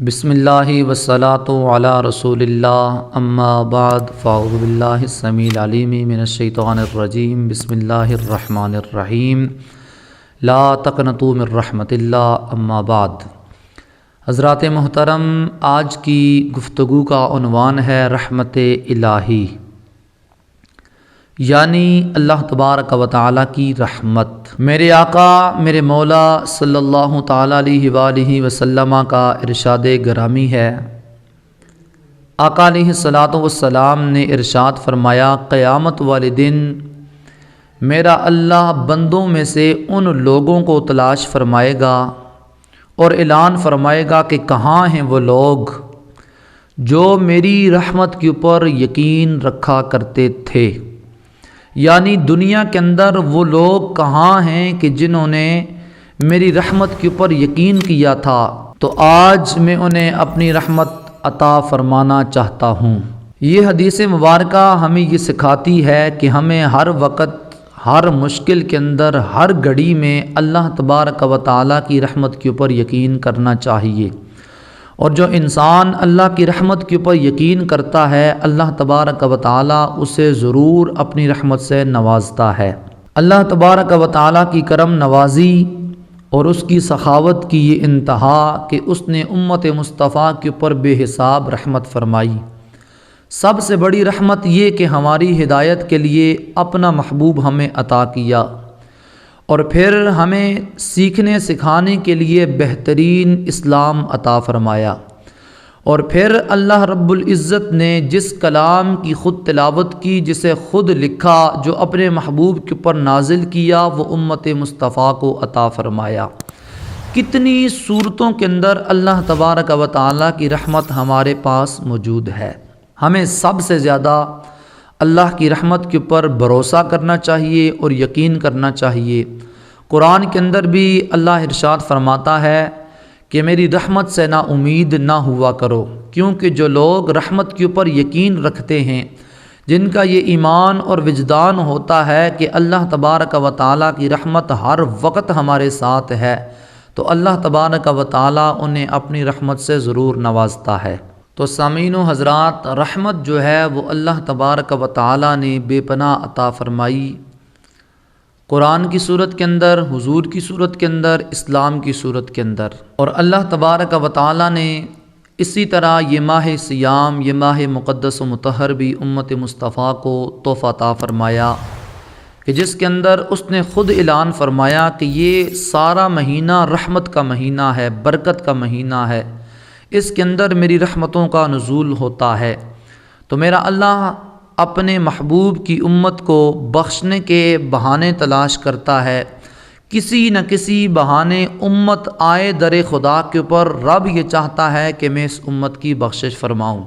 بسم اللہ والصلاۃ علی رسول اللہ اما بعد فاعوذ باللہ السمیع العلیم من الشیطان الرجیم بسم اللہ الرحمن الرحیم لا تقنطوا من رحمت اللہ اما بعد۔ حضرات محترم، آج کی گفتگو کا عنوان ہے رحمت الہی، یعنی اللہ تبارک و تعالیٰ کی رحمت۔ میرے آقا میرے مولا صلی اللہ تعالیٰ علیہ وآلہ وسلم کا ارشاد گرامی ہے، آقا علیہ الصلاۃ والسلام نے ارشاد فرمایا، قیامت والے دن میرا اللہ بندوں میں سے ان لوگوں کو تلاش فرمائے گا اور اعلان فرمائے گا کہ کہاں ہیں وہ لوگ جو میری رحمت کے اوپر یقین رکھا کرتے تھے، یعنی دنیا کے اندر وہ لوگ کہاں ہیں کہ جنہوں نے میری رحمت کے اوپر یقین کیا تھا، تو آج میں انہیں اپنی رحمت عطا فرمانا چاہتا ہوں۔ یہ حدیث مبارکہ ہمیں یہ سکھاتی ہے کہ ہمیں ہر وقت، ہر مشکل کے اندر، ہر گھڑی میں اللہ تبارک و تعالیٰ کی رحمت کے اوپر یقین کرنا چاہیے، اور جو انسان اللہ کی رحمت کے اوپر یقین کرتا ہے، اللہ تبارک و تعالیٰ اسے ضرور اپنی رحمت سے نوازتا ہے۔ اللہ تبارک و تعالیٰ کی کرم نوازی اور اس کی سخاوت کی یہ انتہا کہ اس نے امت مصطفیٰ کے اوپر بے حساب رحمت فرمائی۔ سب سے بڑی رحمت یہ کہ ہماری ہدایت کے لیے اپنا محبوب ہمیں عطا کیا، اور پھر ہمیں سیکھنے سکھانے کے لیے بہترین اسلام عطا فرمایا، اور پھر اللہ رب العزت نے جس کلام کی خود تلاوت کی، جسے خود لکھا، جو اپنے محبوب کے اوپر نازل کیا، وہ امت مصطفیٰ کو عطا فرمایا۔ کتنی صورتوں کے اندر اللہ تبارک و تعالیٰ کی رحمت ہمارے پاس موجود ہے۔ ہمیں سب سے زیادہ اللہ کی رحمت کے اوپر بھروسہ کرنا چاہیے اور یقین کرنا چاہیے۔ قرآن کے اندر بھی اللہ ارشاد فرماتا ہے کہ میری رحمت سے نا امید نہ ہوا کرو، کیونکہ جو لوگ رحمت کے اوپر یقین رکھتے ہیں، جن کا یہ ایمان اور وجدان ہوتا ہے کہ اللہ تبارک و تعالیٰ کی رحمت ہر وقت ہمارے ساتھ ہے، تو اللہ تبارک و تعالیٰ انہیں اپنی رحمت سے ضرور نوازتا ہے۔ تو سامعین و حضرات، رحمت جو ہے وہ اللہ تبارک و تعالیٰ نے بے پناہ عطا فرمائی، قرآن کی صورت کے اندر، حضور کی صورت کے اندر، اسلام کی صورت کے اندر، اور اللہ تبارک و تعالیٰ نے اسی طرح یہ ماہ صیام، یہ ماہ مقدس و مطہر بھی امت مصطفیٰ کو تحفہ عطا فرمایا، کہ جس کے اندر اس نے خود اعلان فرمایا کہ یہ سارا مہینہ رحمت کا مہینہ ہے، برکت کا مہینہ ہے، اس کے اندر میری رحمتوں کا نزول ہوتا ہے۔ تو میرا اللہ اپنے محبوب کی امت کو بخشنے کے بہانے تلاش کرتا ہے، کسی نہ کسی بہانے امت آئے در خدا کے اوپر، رب یہ چاہتا ہے کہ میں اس امت کی بخشش فرماؤں،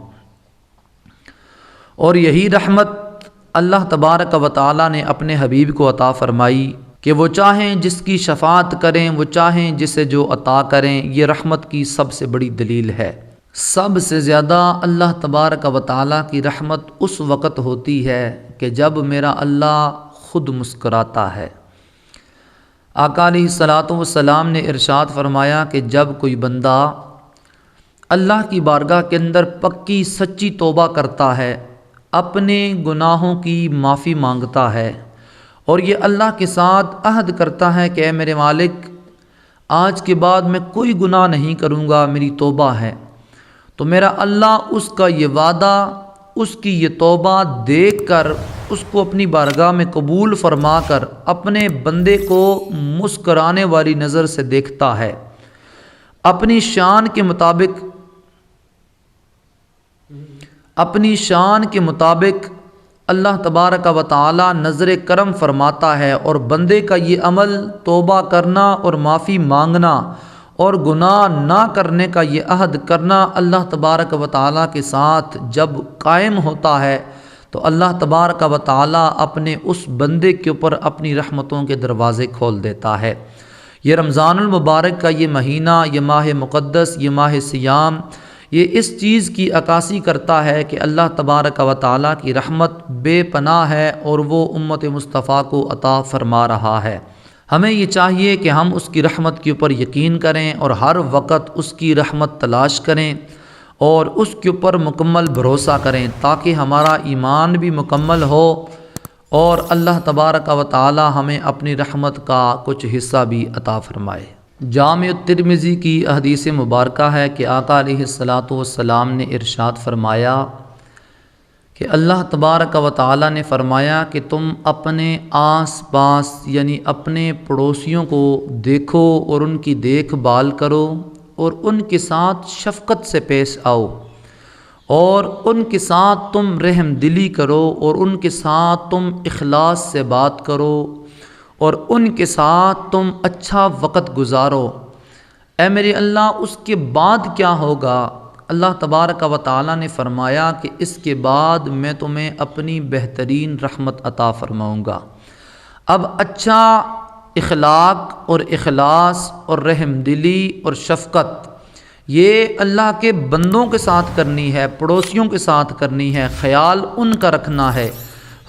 اور یہی رحمت اللہ تبارک و تعالیٰ نے اپنے حبیب کو عطا فرمائی کہ وہ چاہیں جس کی شفاعت کریں، وہ چاہیں جسے جو عطا کریں۔ یہ رحمت کی سب سے بڑی دلیل ہے۔ سب سے زیادہ اللہ تبارک و تعالیٰ کی رحمت اس وقت ہوتی ہے کہ جب میرا اللہ خود مسکراتا ہے۔ آقا علیہ الصلاۃ والسلام نے ارشاد فرمایا کہ جب کوئی بندہ اللہ کی بارگاہ کے اندر پکی سچی توبہ کرتا ہے، اپنے گناہوں کی معافی مانگتا ہے، اور یہ اللہ کے ساتھ عہد کرتا ہے کہ اے میرے مالک، آج کے بعد میں کوئی گناہ نہیں کروں گا، میری توبہ ہے، تو میرا اللہ اس کا یہ وعدہ، اس کی یہ توبہ دیکھ کر اس کو اپنی بارگاہ میں قبول فرما کر اپنے بندے کو مسکرانے والی نظر سے دیکھتا ہے۔ اپنی شان کے مطابق اللہ تبارک و تعالی نظر کرم فرماتا ہے، اور بندے کا یہ عمل توبہ کرنا اور معافی مانگنا اور گناہ نہ کرنے کا یہ عہد کرنا اللہ تبارک و تعالی کے ساتھ جب قائم ہوتا ہے، تو اللہ تبارک و تعالی اپنے اس بندے کے اوپر اپنی رحمتوں کے دروازے کھول دیتا ہے۔ یہ رمضان المبارک کا یہ مہینہ، یہ ماہ مقدس، یہ ماہ صیام، یہ اس چیز کی عکاسی کرتا ہے کہ اللہ تبارک و تعالیٰ کی رحمت بے پناہ ہے، اور وہ امت مصطفیٰ کو عطا فرما رہا ہے۔ ہمیں یہ چاہیے کہ ہم اس کی رحمت کے اوپر یقین کریں اور ہر وقت اس کی رحمت تلاش کریں اور اس کے اوپر مکمل بھروسہ کریں، تاکہ ہمارا ایمان بھی مکمل ہو اور اللہ تبارک و تعالی ہمیں اپنی رحمت کا کچھ حصہ بھی عطا فرمائے۔ جامع الترمذی کی حدیث مبارکہ ہے کہ آقا علیہ الصلاۃ والسلام نے ارشاد فرمایا کہ اللہ تبارک و تعالی نے فرمایا کہ تم اپنے آس پاس یعنی اپنے پڑوسیوں کو دیکھو اور ان کی دیکھ بھال کرو اور ان کے ساتھ شفقت سے پیش آؤ اور ان کے ساتھ تم رحم دلی کرو اور ان کے ساتھ تم اخلاص سے بات کرو اور ان کے ساتھ تم اچھا وقت گزارو۔ اے میرے اللہ، اس کے بعد کیا ہوگا؟ اللہ تبارک و تعالی نے فرمایا کہ اس کے بعد میں تمہیں اپنی بہترین رحمت عطا فرماؤں گا۔ اب اچھا اخلاق اور اخلاص اور رحم دلی اور شفقت یہ اللہ کے بندوں کے ساتھ کرنی ہے، پڑوسیوں کے ساتھ کرنی ہے، خیال ان کا رکھنا ہے،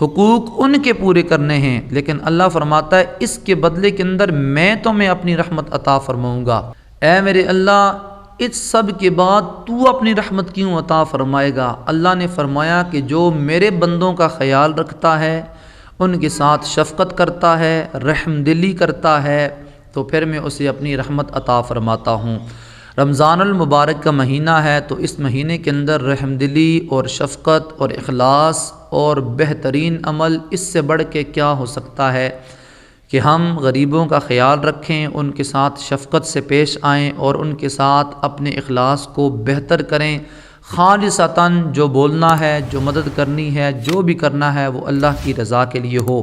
حقوق ان کے پورے کرنے ہیں، لیکن اللہ فرماتا ہے اس کے بدلے کے اندر میں تمہیں اپنی رحمت عطا فرماؤں گا۔ اے میرے اللہ، اس سب کے بعد تو اپنی رحمت کیوں عطا فرمائے گا؟ اللہ نے فرمایا کہ جو میرے بندوں کا خیال رکھتا ہے، ان کے ساتھ شفقت کرتا ہے، رحم دلی کرتا ہے، تو پھر میں اسے اپنی رحمت عطا فرماتا ہوں۔ رمضان المبارک کا مہینہ ہے، تو اس مہینے کے اندر رحم دلی اور شفقت اور اخلاص اور بہترین عمل اس سے بڑھ کے کیا ہو سکتا ہے کہ ہم غریبوں کا خیال رکھیں، ان کے ساتھ شفقت سے پیش آئیں اور ان کے ساتھ اپنے اخلاص کو بہتر کریں، خالصتاً جو بولنا ہے، جو مدد کرنی ہے، جو بھی کرنا ہے وہ اللہ کی رضا کے لیے ہو،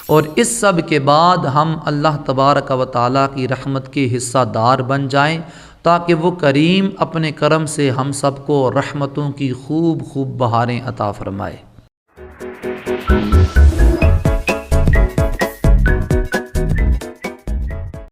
اور اس سب کے بعد ہم اللہ تبارک و تعالیٰ کی رحمت کے حصہ دار بن جائیں، تاکہ وہ کریم اپنے کرم سے ہم سب کو رحمتوں کی خوب خوب بہاریں عطا فرمائے۔